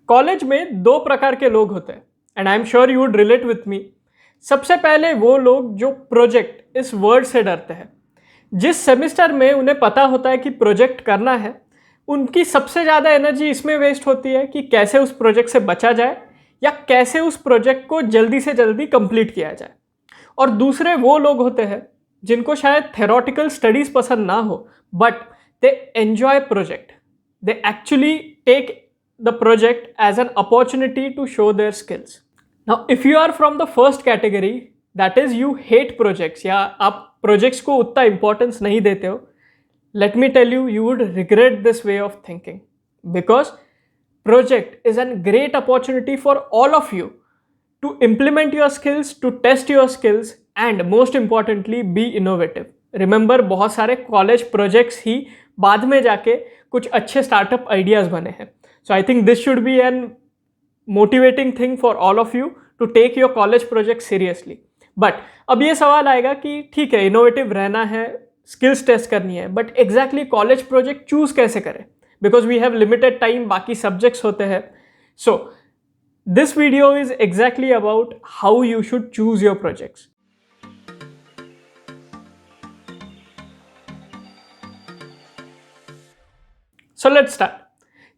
College में दो प्रकार के लोग होते हैं and I am sure you would relate with me. सबसे पहले वो लोग जो प्रोजेक्ट इस वर्ड से डरते हैं। जिस सेमिस्टर में उन्हें पता होता है कि प्रोजेक्ट करना है, उनकी सबसे ज़्यादा एनर्जी इसमें वेस्ट होती है कि कैसे उस प्रोजेक्ट से बचा जाए या कैसे उस प्रोजेक्ट को जल्दी से जल्दी कंप्लीट किया जाए। और दूसरे वो लोग होते हैं जिनको शायद थेरोटिकल स्टडीज़ पसंद ना हो, but they enjoy project. They actually take the project as an opportunity to show their skills. Now, if you are from the first category, that is you hate projects या आप projects को उतना importance नहीं देते हो, let me tell you, you would regret this way of thinking because project is a great opportunity for all of you to implement your skills, to test your skills and most importantly be innovative. Remember, बहुत सारे college projects ही बाद में जाके कुछ अच्छे startup ideas बने हैं. So I think this should be an motivating thing for all of you to take your college project seriously. But अब ये सवाल आएगा कि ठीक है, इनोवेटिव रहना है, स्किल्स टेस्ट करनी है, but exactly college project choose कैसे करें? Because we have limited time, बाकी सब्जेक्ट्स होते हैं. So this video is exactly about how you should choose your projects. So let's start.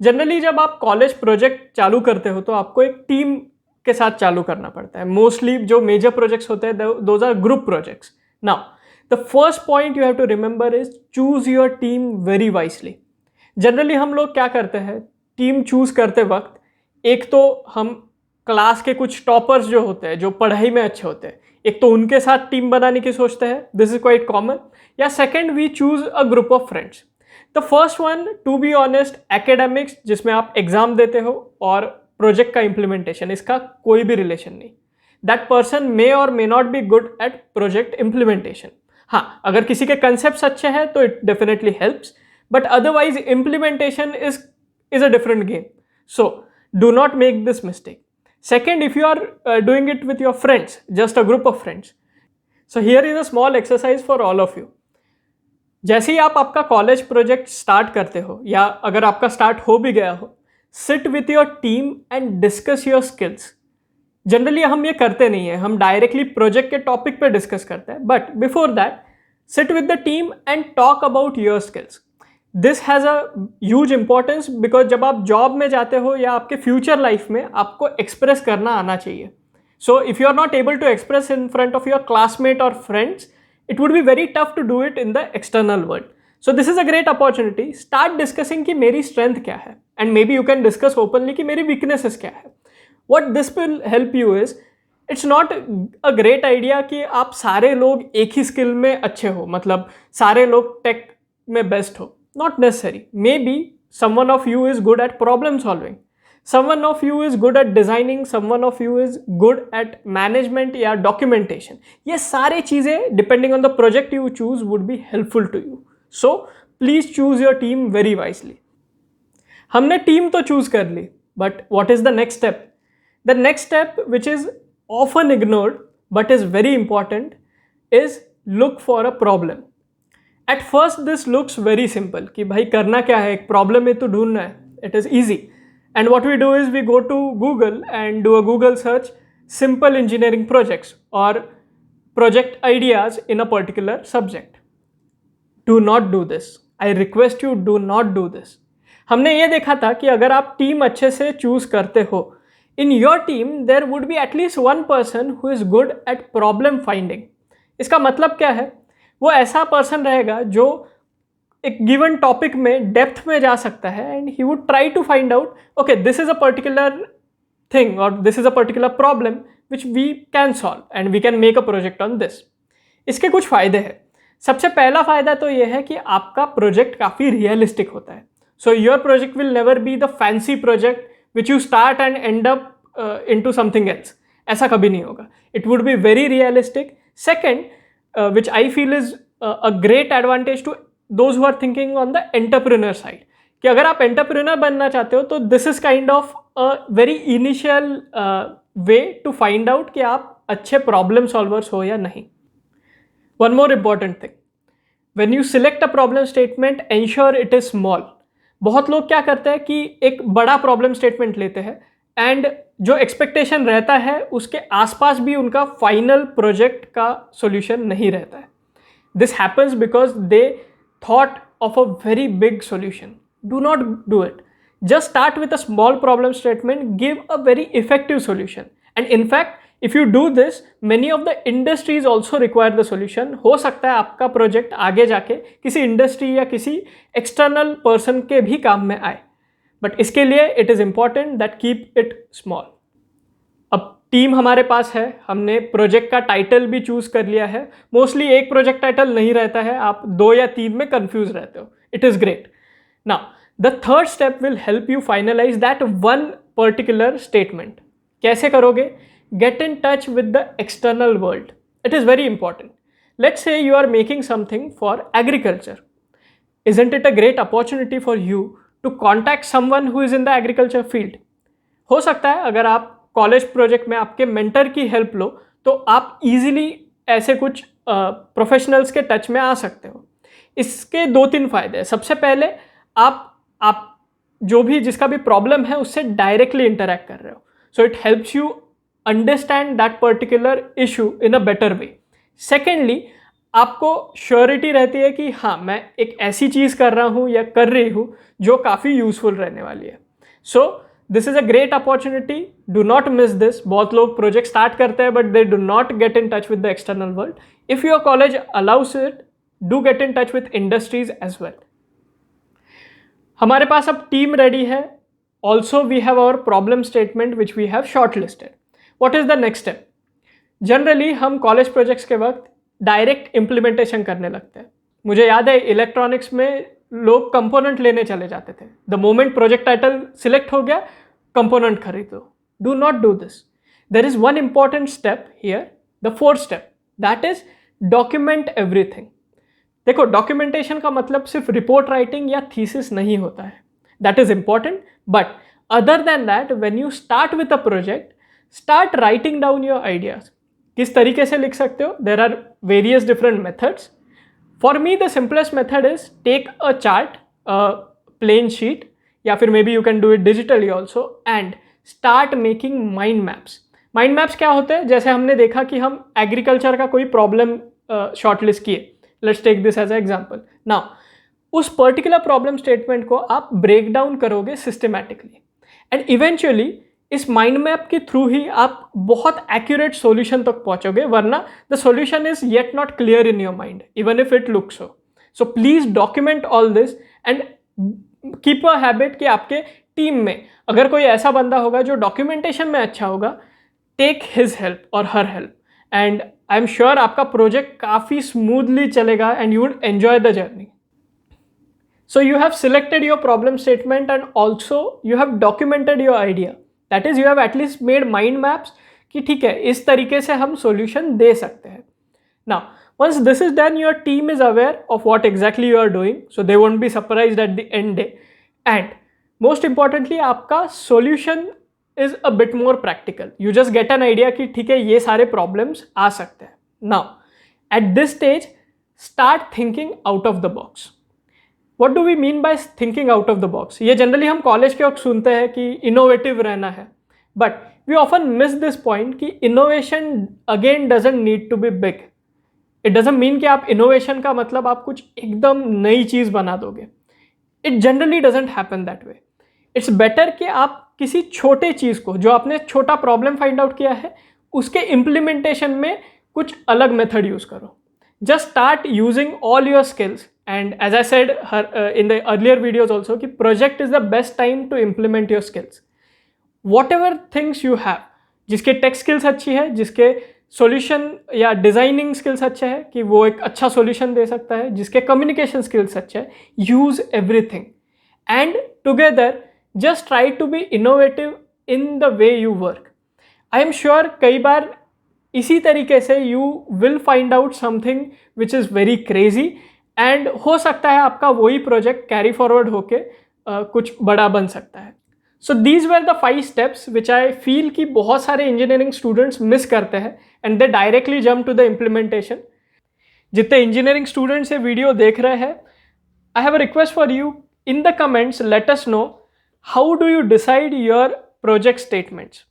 Generally जब आप कॉलेज प्रोजेक्ट चालू करते हो तो आपको एक टीम के साथ चालू करना पड़ता है. मोस्टली जो मेजर प्रोजेक्ट्स होते हैं those are group projects. Now the first point you have to remember is choose your team very wisely. Generally हम लोग क्या करते हैं, टीम चूज करते वक्त एक तो हम क्लास के कुछ टॉपर्स जो होते हैं, जो पढ़ाई में अच्छे होते हैं, एक तो उनके साथ टीम बनाने की सोचते हैं. This is quite common. या second, we choose a group of friends. The first one, to be honest, academics, जिसमें आप एग्जाम देते हो, और प्रोजेक्ट का इम्प्लीमेंटेशन, इसका कोई भी रिलेशन नहीं. दैट पर्सन मे और may not be good at project implementation. हाँ, अगर किसी के कंसेप्ट अच्छे हैं तो it definitely helps, but otherwise implementation is a different game. So do not make this mistake. Second, if you are doing it with your friends, just a group of friends. So here is a small exercise for all of you. जैसे ही आप आपका college project start करते हो या अगर आपका start हो भी गया हो, sit with your team and discuss your skills. Generally हम ये करते नहीं है, हम डायरेक्टली प्रोजेक्ट के टॉपिक पे डिस्कस करते हैं, but before that sit with the team and talk about your skills. This has a huge importance because जब आप जॉब में जाते हो या आपके फ्यूचर लाइफ में आपको एक्सप्रेस करना आना चाहिए. So if you are not able to express in front of your classmate और friends, it would be very tough to do it in the external world. So this is a great opportunity. Start discussing कि मेरी strength क्या है, and maybe you can discuss openly कि मेरी weaknesses क्या है. What this will help you is, it's not a great idea कि आप सारे लोग एक ही skill में अच्छे हो, मतलब सारे लोग tech में best हो. Not necessary. Maybe someone of you is good at problem solving. Someone of you is good at designing, someone of you is good at management या documentation. ये सारे चीज़ें depending on the project you choose would be helpful to you. So please choose your team very wisely. हमने team तो choose कर ली, but what is the next step? The next step, which is often ignored but is very important, is look for a problem. At first this looks very simple कि भाई करना क्या है, एक problem है तो ढूंढना है. It is easy. And what we do is we go to Google and do a Google search, simple engineering projects or project ideas in a particular subject. Do not do this. I request you, do not do this. हमने ये देखा था कि अगर आप team अच्छे से choose करते हो, in your team there would be at least one person who is good at problem finding. इसका मतलब क्या है? वो ऐसा पर्सन रहेगा जो एक गिवन टॉपिक में डेप्थ में जा सकता है and he would try to find out, okay this is a particular thing और this is a particular problem which we can solve and we can make a project on this. इसके कुछ फ़ायदे हैं. सबसे पहला फ़ायदा तो ये है कि आपका प्रोजेक्ट काफ़ी रियलिस्टिक होता है. So your project will never be the fancy project which you start and and up into something else. ऐसा कभी नहीं होगा. It would be very realistic. Second, which I feel is a great advantage to those who are thinking on the entrepreneur side, कि अगर आप entrepreneur बनना चाहते हो तो this is kind of a very initial way to find out कि आप अच्छे प्रॉब्लम सॉल्वर्स हो या नहीं. One more important thing, when you select a problem statement, ensure it is small. बहुत लोग क्या करते हैं कि एक बड़ा प्रॉब्लम स्टेटमेंट लेते हैं एंड जो एक्सपेक्टेशन रहता है उसके आसपास भी उनका फाइनल प्रोजेक्ट का सॉल्यूशन नहीं रहता है. This happens because they thought of a very big solution. Do not do it. Just start with a small problem statement, give a very effective solution. And in fact, if you do this, many of the industries also require the solution. हो सकता है आपका project आगे जाके किसी industry या किसी external person के भी काम में आए. बट इसके लिए it is important that keep it small. अब टीम हमारे पास है, हमने प्रोजेक्ट का टाइटल भी चूज कर लिया है. मोस्टली एक प्रोजेक्ट टाइटल नहीं रहता है, आप 2 या 3 में कंफ्यूज रहते हो. It is great. Now the third step will help you finalise that one particular statement. कैसे करोगे? Get in touch with the external world. It is very important. Let's say you are making something for agriculture. Isn't it a great opportunity for you to contact someone who is in the agriculture field. हो सकता है अगर आप college project में आपके mentor की help लो तो आप इजीली ऐसे कुछ प्रोफेशनल्स के टच में आ सकते हो. इसके 2-3 फायदे हैं. सबसे पहले आप जो भी जिसका भी प्रॉब्लम है उससे डायरेक्टली इंटरेक्ट कर रहे हो. So it helps you understand that particular issue in a better way. Secondly, आपको श्योरिटी रहती है कि हाँ, मैं एक ऐसी चीज़ कर रहा हूँ या कर रही हूँ जो काफ़ी यूजफुल रहने वाली है. So this is a great opportunity. Do not miss this. बहुत लोग प्रोजेक्ट स्टार्ट करते हैं but they do not get in touch with the external world. If your college allows it, do get in touch with industries as well. हमारे पास अब team ready है. Also we have our problem statement which we have short listed. What is the next step? Generally हम college projects के वक्त direct implementation करने लगते हैं. मुझे याद है इलेक्ट्रॉनिक्स में लोग कंपोनेंट लेने चले जाते थे. The moment project title select हो गया, कंपोनेंट खरीद लो. Do not do this. There is one important step here, the fourth step, that is document everything. देखो, डॉक्यूमेंटेशन का मतलब सिर्फ रिपोर्ट राइटिंग या थीसिस नहीं होता है. That is important, but other than that when you start with a project, start writing down your ideas. किस तरीके से लिख सकते हो? There are various different methods. For me, the simplest method is take a chart, a plain sheet, या फिर maybe you can do it digitally also, and start making mind maps. Mind maps क्या होते हैं? जैसे हमने देखा कि हम एग्रीकल्चर का कोई प्रॉब्लम शॉर्टलिस्ट किए. Let's take this as an example. Now, उस पर्टिकुलर प्रॉब्लम स्टेटमेंट को आप ब्रेक डाउन करोगे सिस्टमैटिकली, एंड इवेंचुअली इस माइंड मैप के थ्रू ही आप बहुत एक्यूरेट सॉल्यूशन तक पहुंचोगे. वरना the solution is yet not clear in your mind even if it looks so. So please document all this and keep a habit कि आपके team में अगर कोई ऐसा बंदा होगा जो डॉक्यूमेंटेशन में अच्छा होगा, टेक हिज हेल्प और her help, and I am sure आपका प्रोजेक्ट काफ़ी स्मूथली चलेगा and you would enjoy the journey. So you have selected your problem statement and also you have documented your idea. That is, you have at least made mind maps कि ठीक है, इस तरीके से हम solution दे सकते हैं. Now, once this is done, your team is aware of what exactly you are doing, so they won't be surprised at the end day. And most importantly, आपका solution is a bit more practical. You just get an idea कि ठीक है, ये सारे problems आ सकते हैं. Now, at this stage, start thinking out of the box. What do we mean by thinking out of the box? ये generally हम college के वक्त सुनते हैं कि इनोवेटिव रहना है, but we often miss this point कि innovation again doesn't need to be big. It doesn't mean कि आप इनोवेशन का मतलब आप कुछ एकदम नई चीज़ बना दोगे. It generally doesn't happen that way. It's better कि आप किसी छोटे चीज़ को, जो आपने छोटा प्रॉब्लम फाइंड आउट किया है, उसके इम्प्लीमेंटेशन में कुछ अलग मेथड यूज़ करो. Just start using all your skills, and as I said in the earlier videos also कि project is the best time to implement your skills. Whatever things you have, जिसके tech skills अच्छी है, जिसके solution या designing skills अच्छे हैं कि वो एक अच्छा solution दे सकता है, जिसके communication skills अच्छे हैं, use everything and together just try to be innovative in the way you work. I am sure कई बार इसी तरीके से you will find out something which is very crazy, and हो सकता है आपका वही प्रोजेक्ट कैरी फॉरवर्ड होके कुछ बड़ा बन सकता है. So these were the 5 steps which I feel कि बहुत सारे इंजीनियरिंग स्टूडेंट्स मिस करते हैं and they directly jump to the implementation. जितने इंजीनियरिंग स्टूडेंट्स ये वीडियो देख रहे हैं, I have a request for you, In the comments, let us know how do you decide your project statements.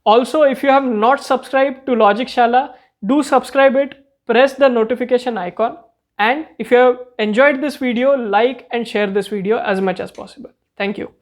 Also, if you have not subscribed to Logic Shala, do subscribe it, press the notification icon, and if you have enjoyed this video, like and share this video as much as possible. Thank you.